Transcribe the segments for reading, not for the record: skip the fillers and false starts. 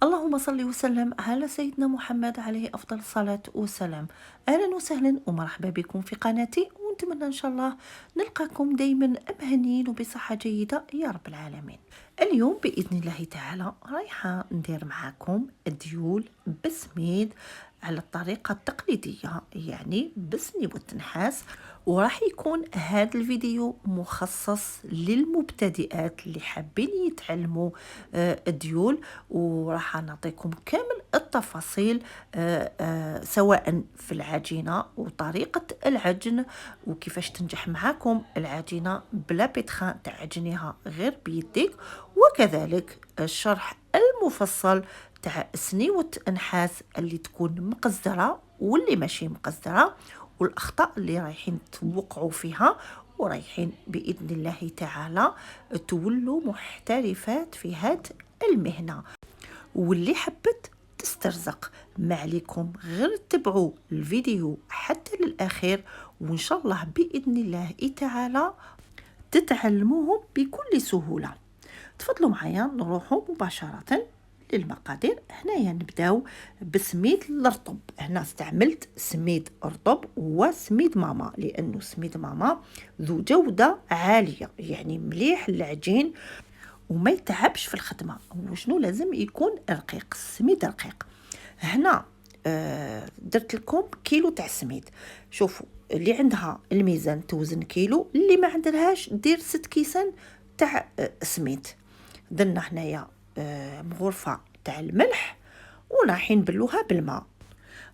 اللهم صل وسلم على سيدنا محمد عليه أفضل الصلاة والسلام. أهلا وسهلا ومرحبا بكم في قناتي، ونتمنى إن شاء الله نلقاكم دايما مهنيين وبصحة جيدة يا رب العالمين. اليوم بإذن الله تعالى رايحة ندير معاكم الديول بسميد على الطريقة التقليدية، يعني بسني والتنحاس. وراح يكون هذا الفيديو مخصص للمبتدئات اللي حابين يتعلموا الديول، وراح نعطيكم كامل التفاصيل سواء في العجينة وطريقة العجن وكيفاش تنجح معاكم العجينة بلا بيتخان تعجنيها غير بيديك، وكذلك الشرح المفصل تاع سنيوة النحاس اللي تكون مقزرة واللي ماشي مقزرة، والأخطاء اللي رايحين توقعوا فيها، ورايحين بإذن الله تعالى تولوا محترفات في هاد المهنة. واللي حبت تسترزق ما عليكم غير تتبعوا الفيديو حتى للأخير، وإن شاء الله بإذن الله تعالى تتعلموهم بكل سهولة. تفضلوا معايا نروحوا مباشرة للمقادير. هنايا نبداو بسميد الرطب. هنا استعملت سميد رطب وسميد ماما، لانه سميد ماما ذو جودة عالية، يعني مليح العجين وما يتعبش في الخدمة. وشنو لازم يكون رقيق، السميد رقيق. هنا درت لكم كيلو تاع السميد. شوفوا اللي عندها الميزان توزن كيلو، اللي ما عندهاش دير 6 كيسان تاع سميد. درنا هنايا مغرفة تاع الملح، ورايحين نبلوها بالماء.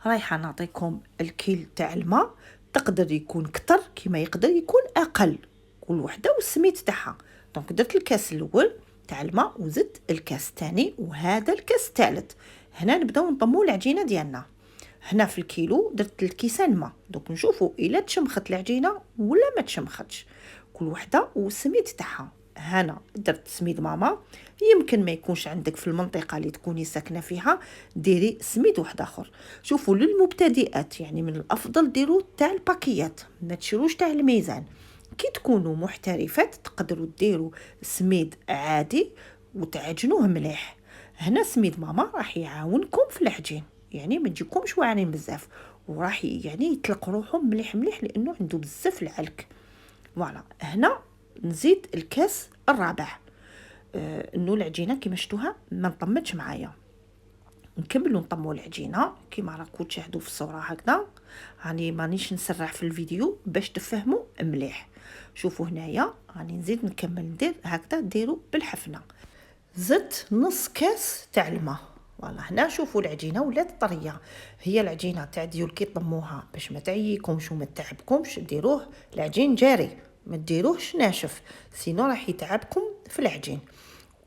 رايحة نعطيكم الكيل تاع الماء، تقدر يكون كتر كما يقدر يكون اقل، كل وحده والسميد تاعها. دونك درت الكاس الاول تاع الماء وزدت الكاس الثاني وهذا الكاس الثالث. هنا نبداو نضموا العجينه ديالنا. هنا في الكيلو درت الكيسان ماء. دوك نشوفوا الا تشمخت العجينه ولا ما تشمختش، كل وحده والسميد تاعها. هنا درت سميد ماما، يمكن ما يكونش عندك في المنطقه اللي تكوني ساكنه فيها ديري سميد واحد اخر. شوفوا للمبتدئات يعني من الافضل ديروا تاع الباكيات، ما تشروش تاع الميزان. كي تكونوا محترفات تقدروا ديروا سميد عادي وتعجنوه مليح. هنا سميد ماما راح يعاونكم في العجين، يعني ما تجيكمش واعرين بزاف، وراح يعني يطلق روحهم مليح مليح لانه عنده بزاف العلك. فوالا هنا نزيد الكاس الرابع. انه العجينه كيما شفتوها ما نطمتش معايا. نكملوا نطموا العجينه كيما راكم تشاهدوا في الصوره هكذا. راني مانيش نسرح في الفيديو باش تفهموا مليح. شوفوا هنايا راني نزيد نكمل ندير هكذا، ديروا بالحفنه. زدت نص كاس تاع الماء. فوالا هنا شوفوا العجينه ولات طريه. هي العجينه تاع ديول كي طموها باش ما تعييكمش وما تتعبكمش ديروه العجين جاري، ما ديروهش ناشف، سينو راح يتعبكم في العجين.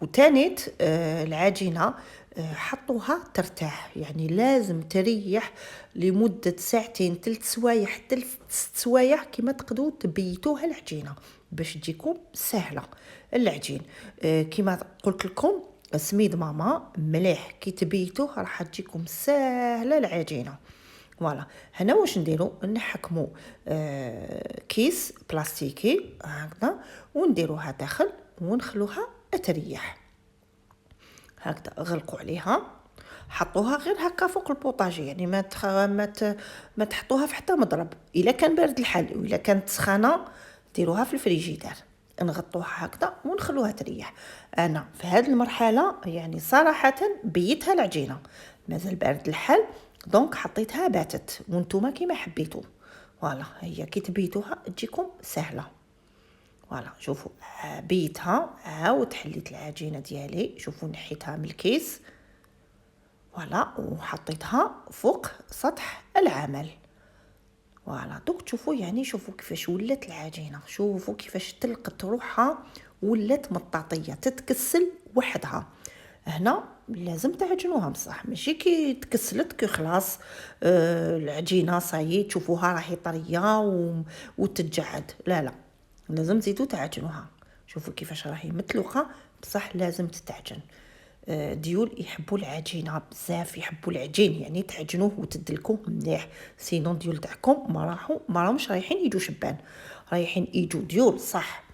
وتانيت العجينه حطوها ترتاح، يعني لازم تريح لمدة ساعتين 3 سوايع حتى 6 سوايع كما تقدروا تبيتوها العجينة باش تجيكم سهلة العجين. كما قلت لكم سميد ماما مليح، كي تبيتوه راح تجيكم سهلة العجينة. فوالا هنا واش نديرو، نحكمو كيس بلاستيكي هكذا ونديروها داخل ونخلوها تريح هكذا. غلقوا عليها، حطوها غير هكا فوق البوطاجي، يعني ما تحطوها في حتى مضرب. الا كان بارد الحال والا كانت سخانه ديروها في الفريجيدار، نغطوها هكذا ونخلوها تريح. انا في هذه المرحله يعني صراحه بيتها العجينه مازال بارد الحال، دونك حطيتها باتت وانتم كيما حبيتوا. فوالا هي كي تبيتوها تجيكم سهله. فوالا شوفوا بيتها عاود حليت العجينه ديالي. شوفوا نحيتها من الكيس فوالا وحطيتها فوق سطح العمل. فوالا دوك تشوفوا يعني شوفوا كيفاش ولات العجينه، شوفوا كيفاش تلقت روحها ولات مطاطيه تتكسل وحدها. هنا لازم تعجنوها بصح، ماشي كي تكسلت كي خلاص العجينه صايي تشوفوها راهي طريه وتتجعد. لا لا، لازم تزيدوا تعجنوها. شوفوا كيفاش راهي متلوقه بصح لازم تتعجن. ديول يحبوا العجينه بزاف، يحبوا العجين يعني تعجنوه وتدلكوه مليح، سينون ديول تاعكم ما راهمش رايحين يجوا شبان، رايحين يجوا ديول صح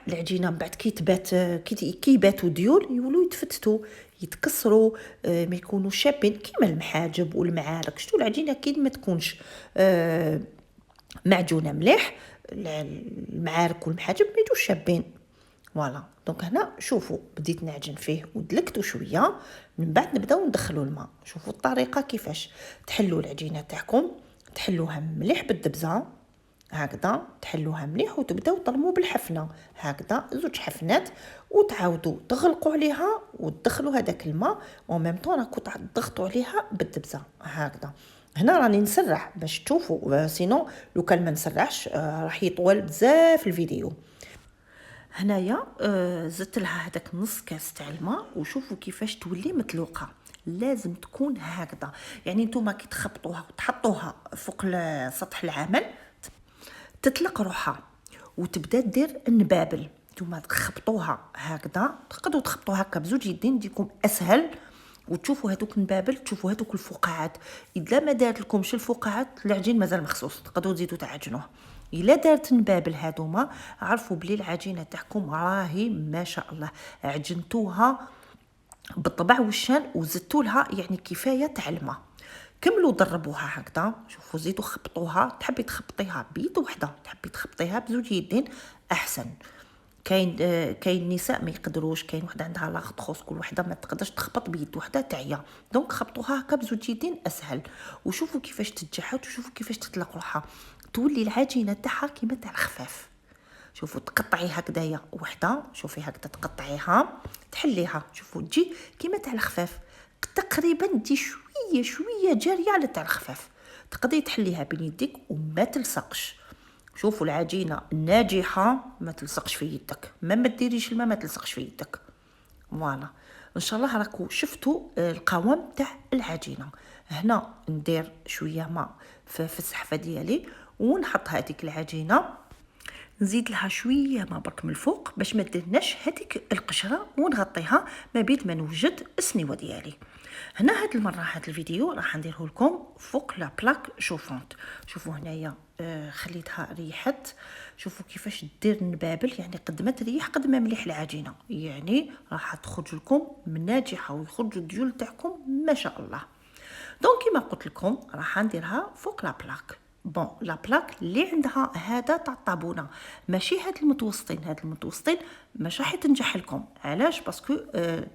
العجينه من بعد كي تبات كي يباتوا ديول يولوا يتفتتوا، يتكسروا، ما يكونوا شابين كيما المحاجب والمعارك. شتو العجينه كي ما تكونش معجونه مليح، المعارك والمحاجب ما يجوش شابين. فوالا دونك هنا شوفوا بديت نعجن فيه ودلكته شويه، من بعد نبداو ندخلوا الماء. شوفوا الطريقه كيفاش تحلوا العجينه تاعكم، تحلوها مليح بالدبزه هكذا، تحلوها مليح وتبداو ترموا بالحفنه هكذا 2 حفنات، وتعاودوا تغلقوا عليها وتدخلوا هذاك الماء، وميم طون راكم تضغطوا عليها بالدبزه هكذا. هنا راني نسرح باش تشوفوا، سينو لو كان ما نسرحش راح يطول بزاف الفيديو. هنايا زدت لها هذاك نص كاس تاع الماء، وشوفوا كيفاش تولي متلوقه. لازم تكون هكذا، يعني نتوما كي تخبطوها وتحطوها فوق سطح العمل تطلق روحها وتبدا دير النبابل. نتوما تخبطوها هكذا، تقدروا تخبطوها هكا بزوج يدين يجيكم اسهل، وتشوفوا هذوك النبابل، تشوفوا هذوك الفقاعات. اذا ما دارت لكمش الفقاعات العجين مازال مخصوص، تقدروا تزيدوا تعجنوه. الا دارت النبابل هذوما عرفوا بلي العجينه تاعكم راهي ما شاء الله عجنتوها بالطبع والشان، وزدتوا لها يعني كفايه تاع الماء. كملوا ضربوها هكذا، شوفوا زيدوا خبطوها. تحبي تخبطيها بيد وحده، تحبي تخبطيها بزوج يدين احسن. كاين نساء ما يقدروش، كاين وحده عندها لاغطخوس، كل وحده ما تقدرش تخبط بيد وحده تعيا، دونك خبطوها هكا بزوج يدين اسهل. وشوفوا كيفاش تتجحد، وشوفوا كيفاش تطلق روحها، تولي العجينه تاعها كيما تاع الخفاف. شوفوا تقطعي هكذايا وحده، شوفي هكذا تقطعيها تحليها، شوفوا تجي كيما تاع الخفاف تقريبا، تجي شويه شويه جاريه على تاع الخفاف. تقدري تحليها بين يديك وما تلصقش. شوفوا العجينه ناجحه ما تلصقش في يدك، ما ديريش الماء ما تلصقش في يدك. فوالا ان شاء الله راكم شفتوا القوام تاع العجينه. هنا ندير شويه ماء في السحفه ديالي، ونحط هذيك العجينه، نزيد لها شويه ما برك من الفوق باش ما ديرناش هذيك القشره، ونغطيها ما بين ما نوجد السنيوه ديالي. هنا هاد المره هاد الفيديو راح نديره لكم فوق لا بلاك شوفونت. شوفوا هنايا خليتها ريحت، شوفوا كيفاش دير النبابل، يعني قد ما تريح قد ما مليح العجينه، يعني راح تخرج لكم ناجحه ويخرجوا الديول تاعكم ما شاء الله. دونك كيما قلت لكم راح نديرها فوق لا بلاك. بون لا بلاك اللي عندها هذا تاع الطابونه، ماشي هاد المتوسطين. هاد المتوسطين مش راح تنجح لكم، علاش؟ باسكو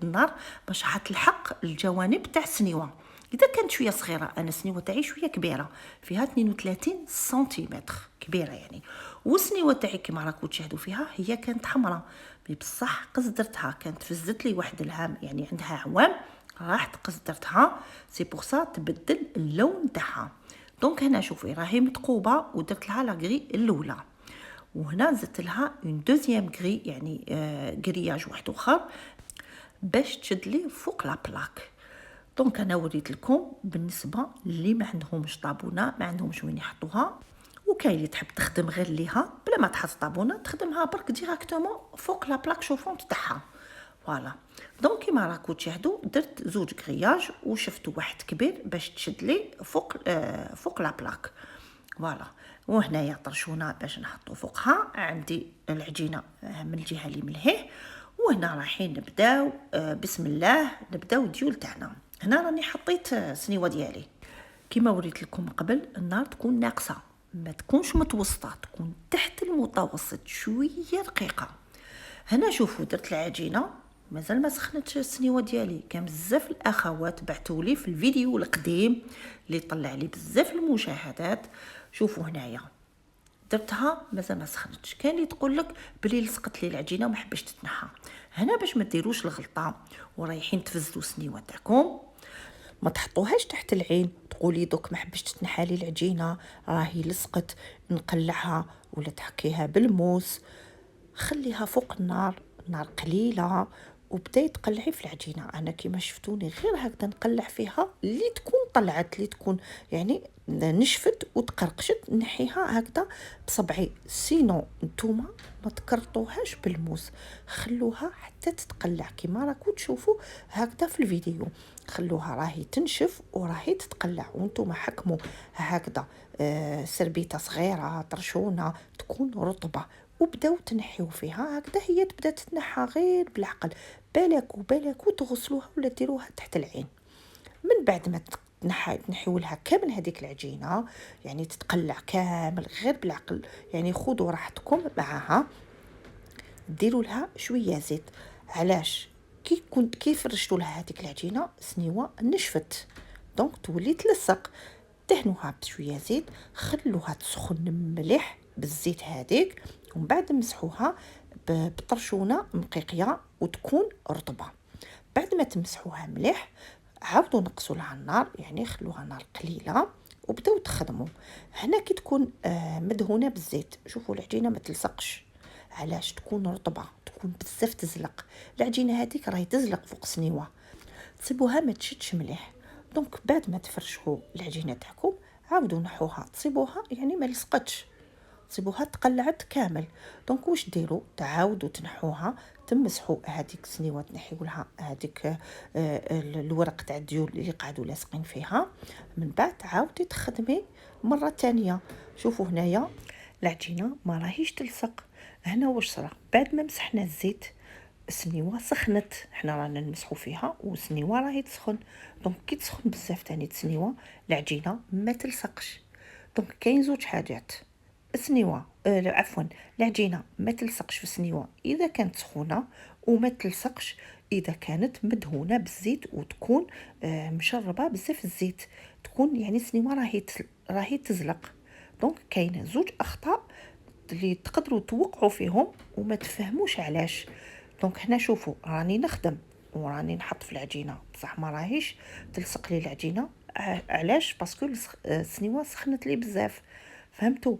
النار باش راح تلحق الجوانب تاع السنيوه. اذا كانت شويه صغيره، انا السنيوه تاعي شويه كبيره، فيها 32 سنتيمتر، كبيره يعني. والسنيوه تاعي كيما راكم تشاهدوا فيها هي كانت حمراء، بصح قصدرتها، كانت فزت لي واحد العام، يعني عندها عوام راح قصدرتها، سي بور سا تبدل اللون تاعها. دونك هنا شوفي راهي متقوبه، ودرت لها لا غري الاولى، وهنا زدت لها اون دوزيام غري، يعني غرياج واحد اخر باش تشد لي فوق لا بلاك. دونك انا وريت لكم بالنسبه اللي ما عندهمش طابونه، ما عندهمش وين يحطوها، وكاين اللي تحب تخدم غير ليها بلا ما تحط طابونه، تخدمها برك ديراكتومون فوق لا بلاك شوفونت تاعها. فوالا دونك كيما راكو تشاهدوا درت 2 غرياج، وشفتوا واحد كبير باش تشد لي فوق لا بلاك. فوالا وهنايا طرشونه باش نحطو فوقها. عندي العجينه من الجهه اللي من لهيه، وهنا رايحين نبداو بسم الله نبداو الديول تاعنا. هنا راني حطيت سنيوه ديالي كيما وريت لكم قبل، النار تكون ناقصه، ما تكونش متوسطه، تكون تحت المتوسط شويه رقيقه. هنا شوفوا درت العجينه، مازال ما سخنتش السنيوه ديالي. كان بزاف الاخوات بعثولي في الفيديو القديم اللي طلع لي بزاف المشاهدات. شوفوا هنايا درتها مازال ما سخنتش، كان اللي تقول لك بلي لصقت لي العجينه وما حبش تتنحى. هنا باش ما ديروش الغلطه ورايحين تفزلوا السنيوه تاعكم، ما تحطوهاش تحت العين تقولي دوك ما حبش تتنحى لي العجينه راهي لصقت، نقلعها ولا تحكيها بالموس. خليها فوق النار، نار قليله، وبداي تقلعي في العجينه. انا كيما شفتوني غير هكذا نقلع فيها، اللي تكون طلعت، اللي تكون يعني نشفت وتقرقشت نحيها هكذا بصبعي. سينو نتوما ما تكرطوهاش بالموس، خلوها حتى تتقلع كيما راكو تشوفوا هكذا في الفيديو. خلوها راهي تنشف وراهي تتقلع، وانتوما حكموا هكذا سربيته صغيره طرشونه تكون رطبه، وبداو تنحيو فيها هكذا، هي تبدا تتنحى غير بالعقل بالك وتغسلوها ولا ديروها تحت العين. من بعد ما تنحيو لها كامل هذيك العجينه، يعني تتقلع كامل غير بالعقل، يعني خذوا راحتكم معها. ديروا لها شويه زيت. علاش؟ كي فرشتوا لها هذيك العجينه سنيوه نشفت، دونك تولي تلصق. دهنوها بشويه زيت، خلوها تسخن مليح بالزيت هذيك، ومن بعد مسحوها بطرشونه نقيقيه وتكون رطبه. بعد ما تمسحوها مليح عاودوا نقصوا لها النار، يعني خلوها نار قليله وبداو تخدموا. هنا كي تكون مدهونه بالزيت، شوفوا العجينه ما تلصقش. علاش؟ تكون رطبه، تكون بزاف تزلق. العجينه هذيك راهي تزلق فوق سنيوه، تصيبوها ما تشدش مليح. دونك بعد ما تفرشوا العجينه تاعكم عاودوا نحوها، تصيبوها يعني ما لصقتش، تصيبوها تقلعت كامل. دونك واش ديروا؟ تعاودوا تنحوها، تمسحوا هذيك السنيوه، تنحيوا لها هذيك الورق تاع الديول اللي قاعدوا لاصقين فيها. من بعد عاودي تخدمي مره ثانيه. شوفوا هنايا العجينه ما راهيش تلصق. هنا واش صرا؟ بعد ما مسحنا الزيت السنيوه سخنت، حنا رانا نمسحوا فيها والسنيوه راهي تسخن. دونك كي تسخن بزاف تاني السنيوه العجينه ما تلصقش. دونك كاين زوج حاجات، السنيوه عفوا العجينه ما تلصقش في السنيوه اذا كانت سخونه، وما تلصقش اذا كانت مدهونه بالزيت وتكون مشربه بزاف الزيت، تكون يعني السنيوه راهي تزلق. دونك كاينه زوج اخطاء اللي تقدروا توقعوا فيهم وما تفهموش علاش. دونك هنا شوفوا راني نخدم وراني نحط في العجينه بصح ما راهيش تلصق لي العجينه. علاش؟ باسكو السنيوه سخنت لي بزاف. فهمتوا؟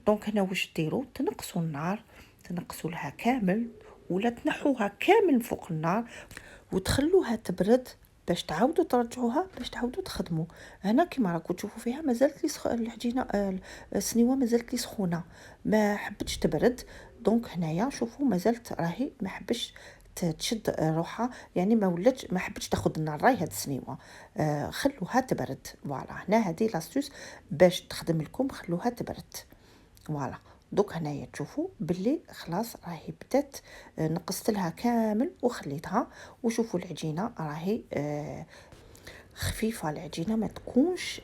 دونك هنا واش ديروا؟ تنقصوا النار، تنقصوا لها كامل ولا تنحوها كامل فوق النار وتخلوها تبرد باش تعاودوا ترجعوها باش تعاودوا تخدموا. هنا كما راكم تشوفوا فيها مازالت لي العجينه السنيوه مازالت لي سخونه، ما حبتش تبرد. دونك هنايا شوفوا مازالت راهي ما حبش تشد روحها، يعني ما ولاتش ما حبتش تاخذ النار راهي هاد السنيوه. خلوها تبرد. فوالا هنا هذه لاستوس باش تخدم لكم، خلوها تبرد. فوالا دوك هنايا تشوفوا باللي خلاص راهي بدات. نقصت لها كامل وخليتها، وشوفوا العجينه راهي خفيفه. العجينه ما تكونش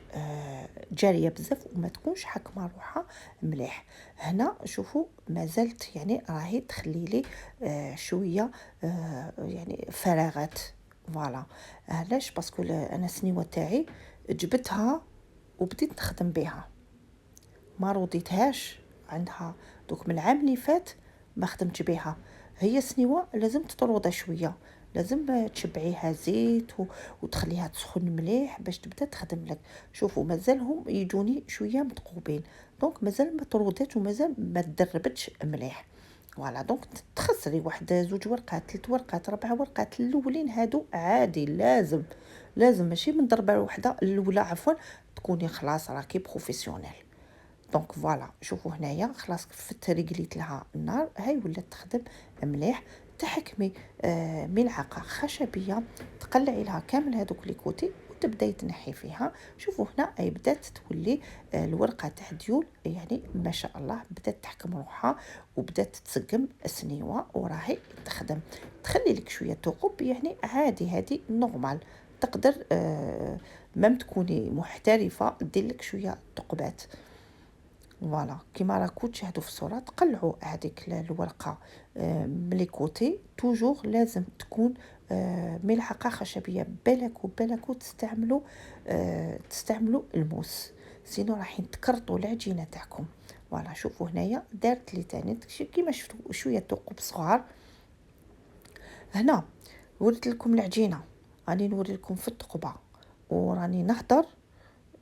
جاريه بزاف وما تكونش حاكمه روحها مليح. هنا شوفوا مازالت يعني راهي تخلي لي شويه يعني فراغات. فوالا علاش؟ باسكو انا السنيوه تاعي جبتها وبديت نخدم بها، ما رضيتهاش عندها. دوك من العام اللي فات ما خدمتش بها. هي سنيوه لازم تطرودها شويه، لازم تشبعيها زيت وتخليها تسخن مليح باش تبدا تخدم لك. شوفوا مازالهم يجوني شويه متقوبين، دونك مازال ما طروداتش ومازال ما تدربتش مليح. فوالا دونك تخسري واحد زوج ورقات 3 ورقات 4 ورقات الاولين هادو عادي، لازم ماشي من ضربه واحده الاولى عفوا تكوني خلاص راكي بروفيسيونيل. دونك فوالا شوفوا هنايا خلاص كفت رجليت لها النار، هاي ولات تخدم مليح. تحكمي ملعقه خشبيه تقلعي لها كامل هذوك لي كوتي وتبداي تنحي فيها. شوفوا هنا اي بدات تولي الورقه تاع ديول، يعني ما شاء الله بدات تحكم روحها وبدات تسقم السنيوه وراهي تخدم. تخلي لك شويه ثقب، يعني عادي هذه نورمال. تقدر مام تكوني محترفه دير لك شويه ثقبات. فوالا كيما راكم تشاهدوا في الصوره تقلعوا هذيك الورقه ملي كوتي. توجور لازم تكون ملحقه خشبيه. بالك تستعملوا الموس، سينو راح تكرطوا العجينه تاعكم. فوالا شوفوا هنايا دارت لي تاني كيما شفتوا شويه ثقوب صغار. هنا وريت لكم العجينه، راني نوري لكم في الثقبه وراني نهضر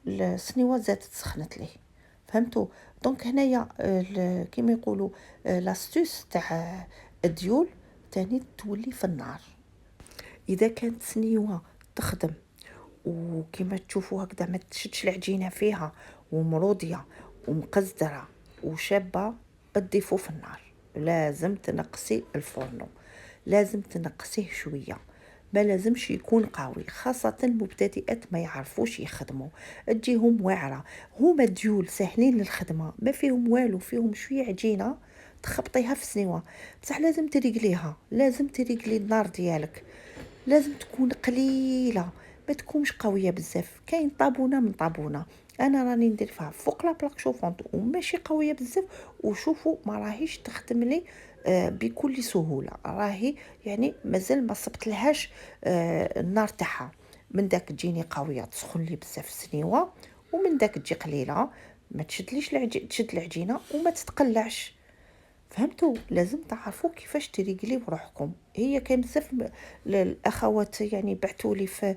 السنيوه زادت سخنت ليه. فهمتوا؟ دونك هنايا كيما يقولوا لاستوس تاع الديول تاني تولي في النار. اذا كانت سنيوه تخدم وكيما تشوفوا هكذا ما تشدش العجينه فيها ومروضيه ومقزدره وشابه، تضيفوا في النار. لازم تنقصي الفرن، لازم تنقصيه شويه، ما لازمش يكون قوي، خاصة المبتدئات ما يعرفوش يخدموا، تجيهم واعرة. هما ديول سهلين للخدمة، ما فيهم والو، فيهم شوية عجينة تخبطيها في سنيوه، بصح لازم تريقليها، لازم تريقلي النار ديالك، لازم تكون قليله، ما تكونش قويه بزاف. كاين طابونه من طابونه، انا راني ندير فيها فوق لا بلاك شوفونط وماشي قويه بزاف، وشوفوا ما راهيش تخدم لي بكل سهوله، راهي يعني مازال ما صبت لهاش النار تاعها. من داك تجيني قويه تسخن لي بزاف السنيوه، ومن داك تجي قليله ما تشدليش تشد العجينه وما تتقلعش. فهمتوا؟ لازم تعرفوا كيفاش تريقليو روحكم. هي كاين بزاف الاخوات يعني بعثوا لي في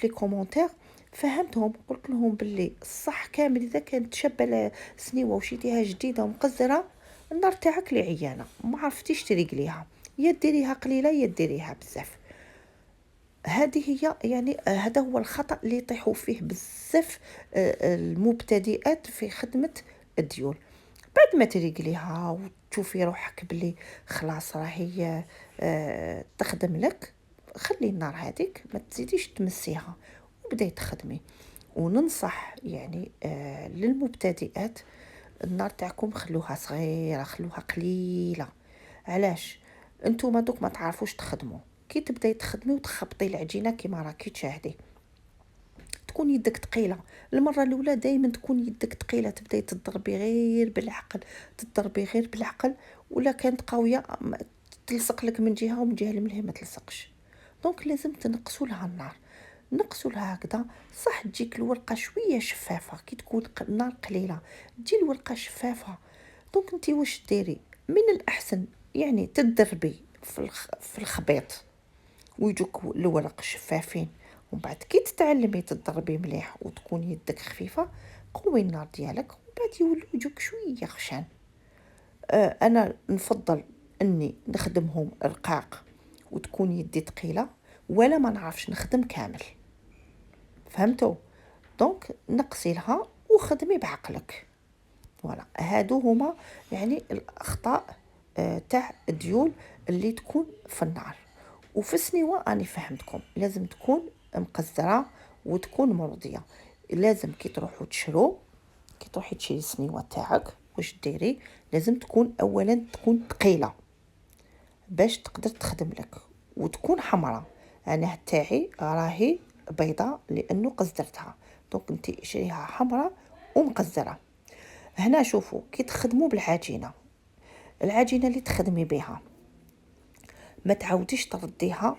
لي كومونتير، فهمتهم، قلت لهم باللي الصح كامل اذا كانت شابه سنيوه وشيتيها جديده ومقزره، النار تاعك لي عيانه ما عرفتيش تريقليها، يا ديريها قليله يا ديريها بزاف. هذه هي يعني هذا هو الخطأ اللي يطيحوا فيه بزاف المبتدئات في خدمة الديول. بعد ما تريقليها وتشوفي روحك بلي خلاص راهي تخدم لك، خلي النار هذيك ما تزيديش تمسيها وبداي تخدمي. وننصح يعني للمبتدئات، النار تاعكم خلوها صغيرة، خلوها قليلة. علاش؟ انتوما دوك ما تعرفوش تخدموا، كي تبداي تخدمي وتخبطي العجينه كيما راكي تشاهدي تكون يدك ثقيله. المره الاولى دائما تكون يدك ثقيله، تبداي تضربي غير بالعقل، تضربي غير بالعقل، ولا كانت قويه تلصق لك من جهه ومن جهه الملهى ما تلصقش. دونك لازم تنقصوا لها النار، نقصوا لها هكذا. صح تجيك الورقه شويه شفافه كي تكون النار قليله، تجي الورقه شفافه. دونك انت واش ديري؟ من الاحسن يعني تدربي في الخبيط ويجوك الورق شفافين، ومن بعد كي تتعلمي تضربي مليح وتكون يدك خفيفه، قوي النار ديالك ومن بعد يولوا يجوك شويه خشان. انا نفضل اني نخدمهم رقاق وتكون يدي ثقيله، ولا ما نعرفش نخدم كامل. فهمتوا؟ دونك نقصي لها وخدمي بعقلك. فوالا هادو هما يعني الاخطاء تاع الديول اللي تكون في النار. وفي السنيوه اني فهمتكم لازم تكون مقزره وتكون مرضيه. لازم كي تروحوا تشرو، كي تروحي تشري السنيوه تاعك واش ديري؟ لازم تكون اولا تكون ثقيله باش تقدر تخدم لك، وتكون حمراء. انا تاعي راهي بيضاء لانه قزرتها، دونك انت شريها حمراء ومقزره. هنا شوفوا كي تخدموا بالعجينه، العجينه اللي تخدمي بها ما تعاوديش ترديها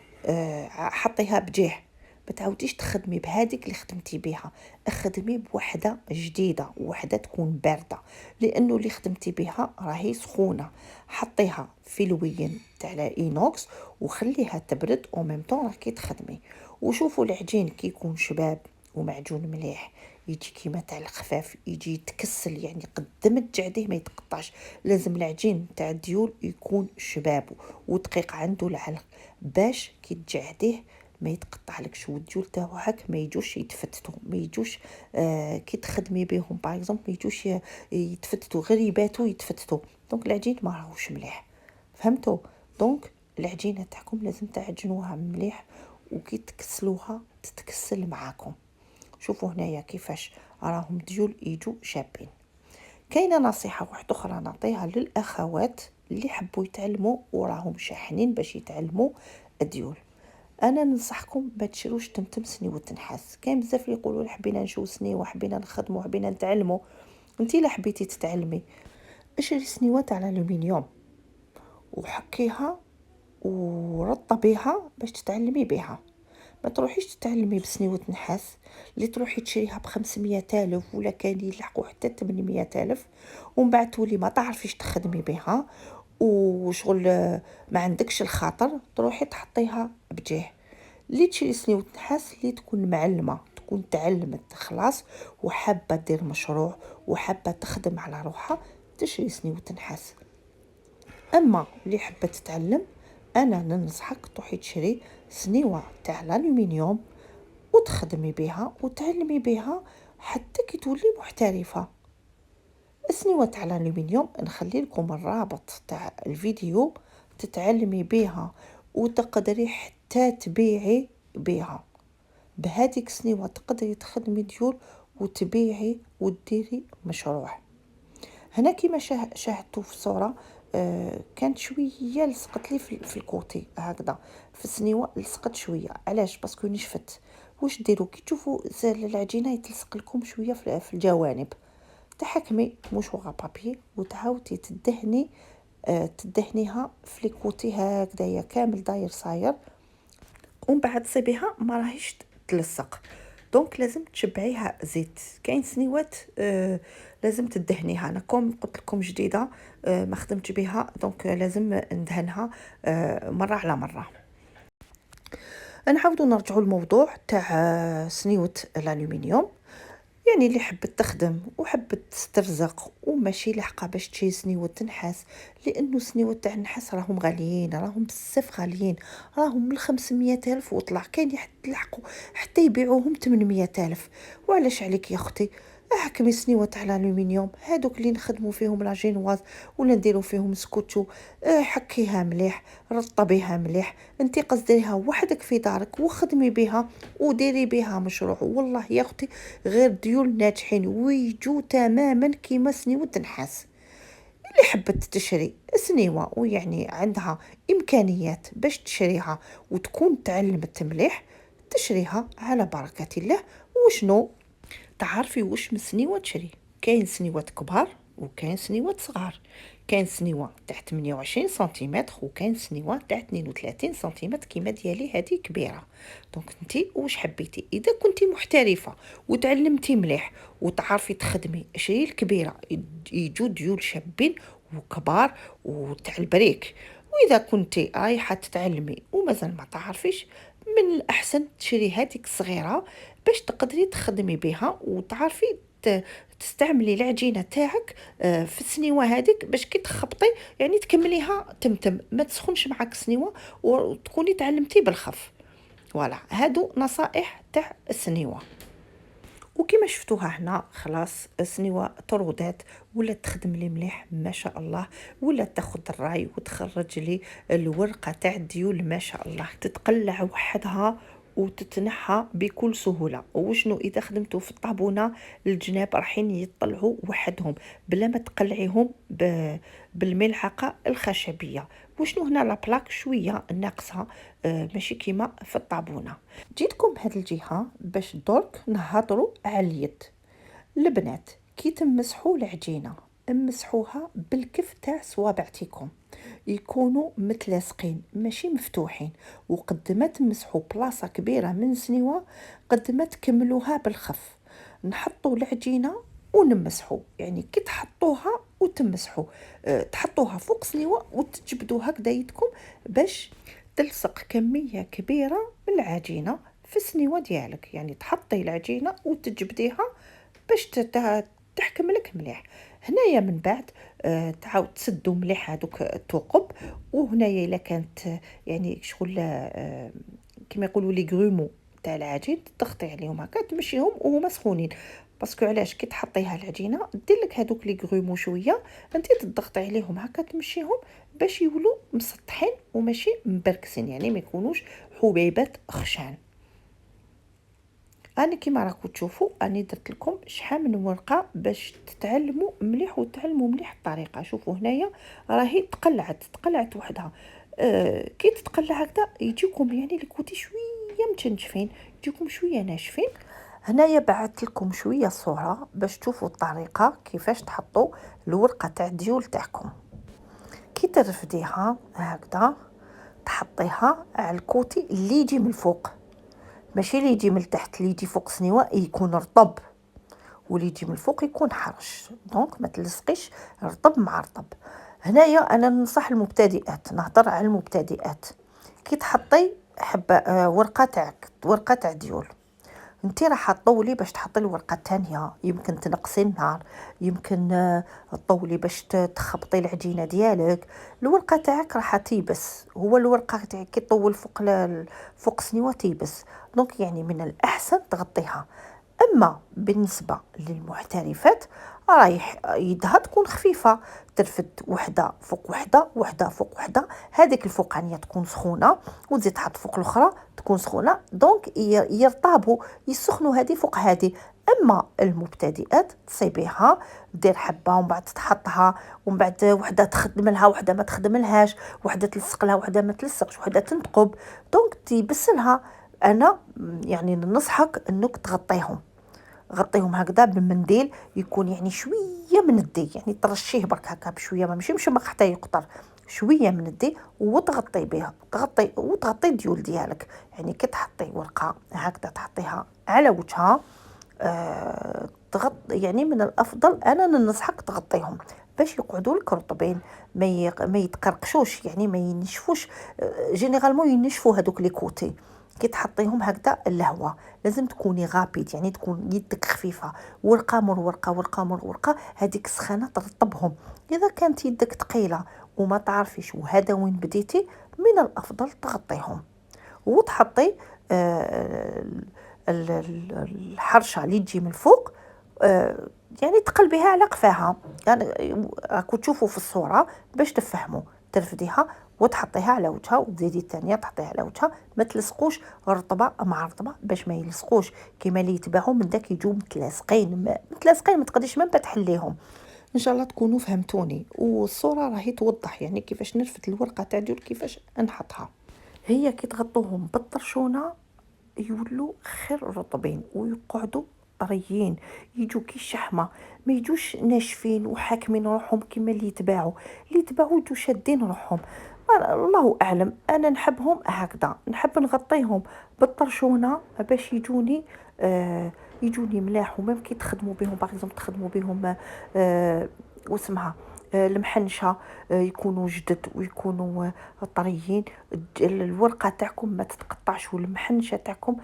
حطيها بجيه، ما تعاوديش تخدمي بهذيك اللي خدمتي بها، اخدمي بوحده جديده، وحده تكون بارده، لانه اللي خدمتي بها راهي سخونه. حطيها في الوين تاع الاينوكس وخليها تبرد او ميم طون راكي تخدمي. وشوفوا العجين كي يكون شباب ومعجون مليح، يجي كيما تاع الخفاف، يجي يتكسل يعني قدام تجعديه ما يتقطعش. لازم العجين تاع الديول يكون شباب ودقيق عنده العلق باش كي تجعديه ما يتقطع لكش، والديول تاعك ما يجوش يتفتتوا، ما يجوش كي تخدمي بهم باغ اكزومبل ما يجوش يتفتتوا، غير يباتوا يتفتتوا. دونك العجين ما راهوش مليح. فهمتوا؟ دونك العجينه تاعكم لازم تعجنوها مليح، وكي تكسلوها تتكسل معاكم. شوفوا هنايا كيفاش راهم ديول يجوا شابين. كاينه نصيحه واحده اخرى نعطيها للاخوات اللي حبوا يتعلموا وراهم شاحنين باش يتعلموا الديول. انا ننصحكم ما تشروش تمتم سنيوه النحاس. كاين بزاف اللي يقولوا حبينا نشوو سنيوه، حبينا نخدموا، حبينا نتعلموا. انتي لا حبيتي تتعلمي، اشري سنيوه تاع الالومنيوم وحكيها ورطبيها باش تتعلمي بها. ما تروحيش تتعلمي بسنيوة نحاس اللي تروحي تشريها ب500,000 ولا كان يلحقوا حتى 800,000، ومن بعد تولي ما تعرفيش تخدمي بها وشغل ما عندكش الخاطر تروحي تحطيها بجيه. اللي تشري سنيوة نحاس اللي تكون معلمة، تكون تعلمت خلاص وحابة دير مشروع وحابة تخدم على روحها، تشري سنيوة نحاس. اما اللي حابه تتعلم، انا ننصحك تروحي تشري سنيوه تاع الالومنيوم وتخدمي بها وتعلمي بها حتى كي تولي محترفه. السنيوه تاع الالومنيوم نخلي لكم الرابط تاع الفيديو تتعلمي بها وتقدري حتى تبيعي بها. بهذيك السنيوه تقدري تخدمي ديول وتبيعي وتديري مشروع. هنا كيما شاهدتوا في الصورة كانت شويه لصقت لي في الكوتي هكذا في السنيوه، لصقت شويه. علاش؟ باسكو نشفت. واش ديروا كي تشوفوا العجينه يتلصق لكم شويه في الجوانب، تحكمي مشوغ بابي وتعاودي تدهني، تدهنيها في لي كوتي هكذايا كامل داير صاير، ومن بعد صيبيها ما راهيش تلصق. دونك لازم تشبعيها زيت. كاين سنيوات لازم تدهنيها. انا كوم قلت لكم جديده ما خدمتش بها، دونك لازم ندهنها مره على مره. نعاودوا نرجعوا للموضوع تاع سنيوه الالومنيوم. يعني اللي حبت تخدم وحبت تسترزق وماشي لحقه باش تشري سنيوة نحاس، لانه سنيوة تاع النحاس راهم غاليين، راهم بزاف غاليين، راهم من 500 الف وطلع. كاين يلحقوا حتى يبيعوهم 800 الف. وعلاش عليك يا اختي؟ احكمي سنيوة تاع الالومنيوم هادوك اللي نخدموا فيهم لاجينواز ولا نديروا فيهم سكوتشو. حكيها مليح، رطبيها مليح، انت قصديها وحدك في دارك وخدمي بها وديري بها مشروع. والله يا اختي غير ديول ناجحين ويجو تماما كيما سنيوة نحاس. اللي حبت تشري سنيوة ويعني عندها إمكانيات باش تشريها وتكون تعلمت مليح، تشريها على بركة الله. وشنو تعرفي واش من سنيوة تشري؟ كاين سنيوات كبار وكاين سنيوات صغار. كاين سنيوة تاع 28 سنتيمتر وكاين سنيوة تاع 32 سنتيمتر كيما ديالي هذه كبيرة. دونك انتي واش حبيتي؟ اذا كنتي محترفة وتعلمتي مليح وتعرفي تخدمي شري الكبيرة، يجو ديول شابين وكبار وتاع البريك. واذا كنتي رايحة تتعلمي ومازال ما تعرفيش، من الأحسن تشري هذيك الصغيرة باش تقدري تخدمي بها وتعرفي تستعملي العجينه تاعك في السنيوه هذيك باش كي تخبطي يعني تكمليها تمتم، ما تسخنش معك السنيوه وتكوني تعلمتي بالخف. فوالا هادو نصائح تاع السنيوه. وكما شفتوها هنا خلاص السنيوه طرودات ولا تخدم لي مليح ما شاء الله، ولا تاخذ الراي وتخرج لي الورقه تاع الديول ما شاء الله، تتقلع وحدها وتتنحى بكل سهوله. وشنو اذا خدمتو في الطابونه الجناب راحين يطلعوا وحدهم بلا ما تقلعيهم بالملعقه الخشبيه. وشنو هنا لا بلاك شويه ناقصه، ماشي كيما في الطابونه. جيتكم بهذه الجهه باش درك نهضروا على اليد. البنات كي تمسحوا العجينه امسحوها بالكف تاع صوابعتكم، يكونوا متلاصقين ماشي مفتوحين. وقد ما تمسحوا بلاصه كبيره من سنيوه قد ما تكملوها بالخف. نحطوا العجينه ونمسحوا، يعني كي تحطوها وتمسحوا تحطوها فوق سنيوه وتجبدوا هكذا يدكم باش تلصق كميه كبيره من العجينه في السنيوه ديالك. يعني تحطي العجينه وتجبديها باش تحكم لك مليح. هنايا من بعد تعاود تسدوا مليح هذوك الثقب. وهنايا الا كانت يعني شغل كما يقولوا لي غرومو تاع العجين تضغطي عليهم هكا تمشيهم وهما سخونين. باسكو علاش؟ كي تحطيها العجينه دير لك هذوك لي غرومو شويه، انت تضغطي عليهم هكا تمشيهم باش يولوا مسطحين وماشي مبركسين، يعني ما يكونوش حبيبات خشان. انا كيما راكم تشوفوا اني درت لكم شحال من ورقه باش تتعلموا مليح وتعلموا مليح الطريقه. شوفوا هنايا راهي تقلعت وحدها. كي تتقلع هكذا يجيكم يعني الكوتي شويه متنشفين، يجيكم شويه ناشفين. هنايا بعثت لكم شويه صوره باش تشوفوا الطريقه كيفاش تحطوا الورقه تاع الديول تاعكم. كي ترفديها هكذا تحطيها على الكوتي اللي يجي من الفوق، ماشي اللي يجي من تحت. اللي يجي فوق سنيوه يكون رطب واللي يجي من الفوق يكون حرش، دونك ما تلصقيش رطب مع رطب. هنايا انا ننصح المبتدئات، نهضر على المبتدئات. كي تحطي حبه ورقه تاع ديول، انت راح تطولي باش تحطي الورقه الثانيه، يمكن تنقصي النار، يمكن تطولي باش تخبطي العجينه ديالك. الورقه تاعك راح تيبس، هو الورقه تاعك كي طول فوق سنيوه تيبس. دونك يعني من الاحسن تغطيها. اما بالنسبه للمحترفات رايح يدها تكون خفيفه، ترفد وحده فوق وحده، وحده فوق وحده، هذيك الفوقانيه تكون سخونه وتزيد تحط فوق الاخرى تكون سخونه. دونك يرطابوا يسخنوا هذه فوق هذه. اما المبتدئات تصيبيها دير حبه ومن بعد تحطها ومن بعد وحده تخدم لها وحده ما تخدم لهاش، وحده تلصق لها وحده ما تلصقش، وحده تنتقب، دونك تيبسلها. انا يعني ننصحك انك غطيهم هكذا بمنديل يكون يعني شويه من الدي، يعني ترشيه برك هكا بشويه، ما ماشي مشمق حتى يقطر، شويه من الدي وتغطي بها، وتغطي الديول ديالك. يعني كي تحطي ورقه هكذا تحطيها على وجهها، يعني من الافضل انا ننصحك تغطيهم باش يقعدوا لك رطبين، ما يتقرقشوش، يعني ما ينشفوش. جينيرالمون ينشفوا هذوك لي كوتي كي تحطيهم هكذا الهواء. لازم تكوني غابيد، يعني تكون يدك خفيفه، ورقه مر ورقه، ورقه مر ورقه، هذيك السخانه ترطبهم. اذا كانت يدك ثقيله وما تعرفيش وهذا وين بديتي، من الافضل تغطيهم وتحطي آه، الحرشه اللي تجي من الفوق، يعني تقلبيها على قفاها، يعني راكو تشوفوا في الصوره باش تفهموا. ترفديها وتحطيها على وجهها، وتزيدي الثانيه تحطيها على وجهها، ما تلصقوش رطبه مع رطبه باش ما يلصقوش كيما اللي يتباعوا من داك يجوا متلاصقين ما تقدريش ما تحليهم. ان شاء الله تكونوا فهمتوني، والصوره راهي توضح يعني كيفاش نرفد الورقه تاع ديول كيفاش نحطها. هي كي تغطوهم بالطرشونه يولوا خير رطبين ويقعدوا طريين، يجوا كي الشحمه، ما يجوش ناشفين وحاكمين روحهم كما اللي يتباعوا يجوا شادين روحهم. الله اعلم، انا نحبهم هكذا، نحب نغطيهم بالطرشونه باش يجوني ملاح. ومام كي تخدموا بهم باغ تخدموا بهم واسمها المحنشه، يكونوا جدد ويكونوا طريين، الورقه تاعكم ما تتقطعش والمحنشه تاعكم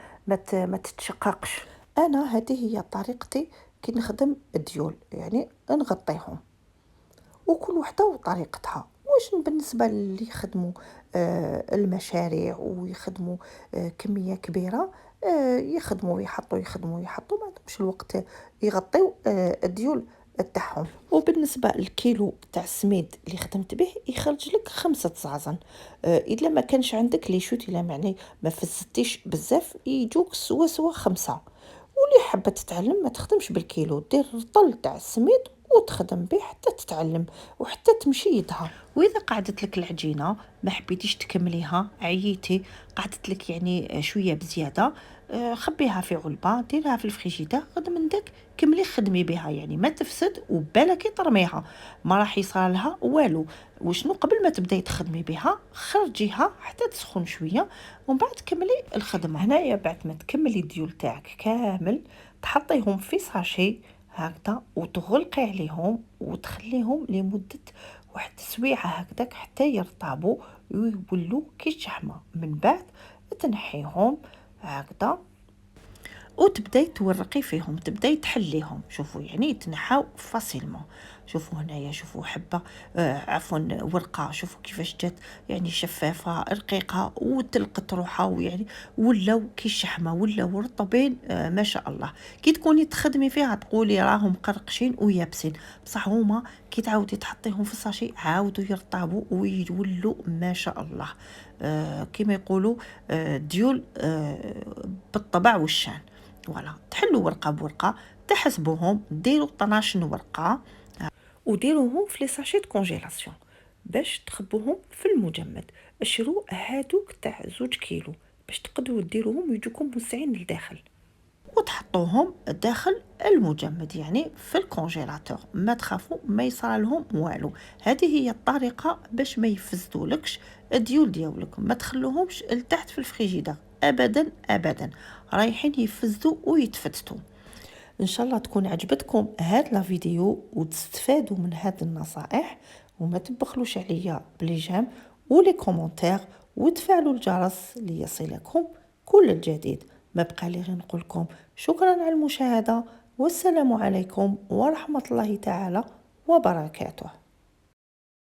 ما تتشققش. انا هذه هي طريقتي كي نخدم الديول، يعني نغطيهم، وكل وحده وطريقتها. واش بالنسبه اللي يخدموا المشاريع ويخدموا كميه كبيره، يخدموا يحطوا ما عندهمش الوقت يغطيو الديول تاعهم. وبالنسبه للكيلو تاع السميد اللي خدمت به يخرج لك 5 الا ما كانش عندك لي شوت، الا معني ما فزتيش بزاف يجوك سوا 5. واللي حابه تتعلم ما تخدمش بالكيلو، دير الطل تاع السميد وتخدم به حتى تتعلم وحتى تمشي يدها. واذا قعدت لك العجينه ما حبيتيش تكمليها، عييتي قعدت لك يعني شويه بزياده، خبيها في علبه، ديرها في الفريجيدير، غد من داك كملي خدمي بها، يعني ما تفسد وبالك ترميها ما راح يصير لها والو. وشنو قبل ما تبداي تخدمي بها خرجيها حتى تسخن شويه ومن بعد كملي الخدمه. هنايا بعد ما تكملي الديول تاعك كامل تحطيهم في ساشي هكذا وتغلقي عليهم وتخليهم لمدة واحد سويعة هكذاك حتى يرطبوا ويولوا كي الشحمة. من بعد تنحيهم هكذا وتبداي تورقي فيهم، تبداي تحليهم. شوفوا يعني يتنحاو فاسيلمون. شوفوا هنايا، شوفوا حبه عفوا ورقه، شوفوا كيفاش جات يعني شفافه رقيقه وتلقت روحها، ويعني ولاو كي الشحمه ولاو رطبين ما شاء الله. كي تكوني تخدمي فيها تقولي راهم قرقشين ويابسين، بصح هما كي تعاودي تحطيهم في الساشي عاودوا يرطبوا ويولوا ما شاء الله. كما يقولوا ديول بالطبع والشان. فوالا تحلوا ورقه بورقه، تحسبوهم، ديروا 12 ورقه وديروهم في لي ساشي دو كونجيلاسيون باش تخبوهم في المجمد. اشرو هادوك تاع 2 كيلو باش تقدروا ديروهم ويجوكم موسعين لداخل، وتحطوهم داخل المجمد يعني في الكونجيلاتور. ما تخافوا ما يصرى لهم والو. هذه هي الطريقه باش ما يفسدولكش الديول ديالك، ما تخلوهمش لتحت في الفريجيدير ابدا ابدا، رايحين يفسدوا ويتفتتوا. ان شاء الله تكون عجبتكم هاد لا فيديو وتستفادوا من هاد النصائح، وما تبخلوش عليا بلي جيم ولي كومونتير وتفعلوا الجرس ليصلكم كل الجديد. ما بقى لي غير نقول لكم شكرا على المشاهدة، والسلام عليكم ورحمة الله تعالى وبركاته.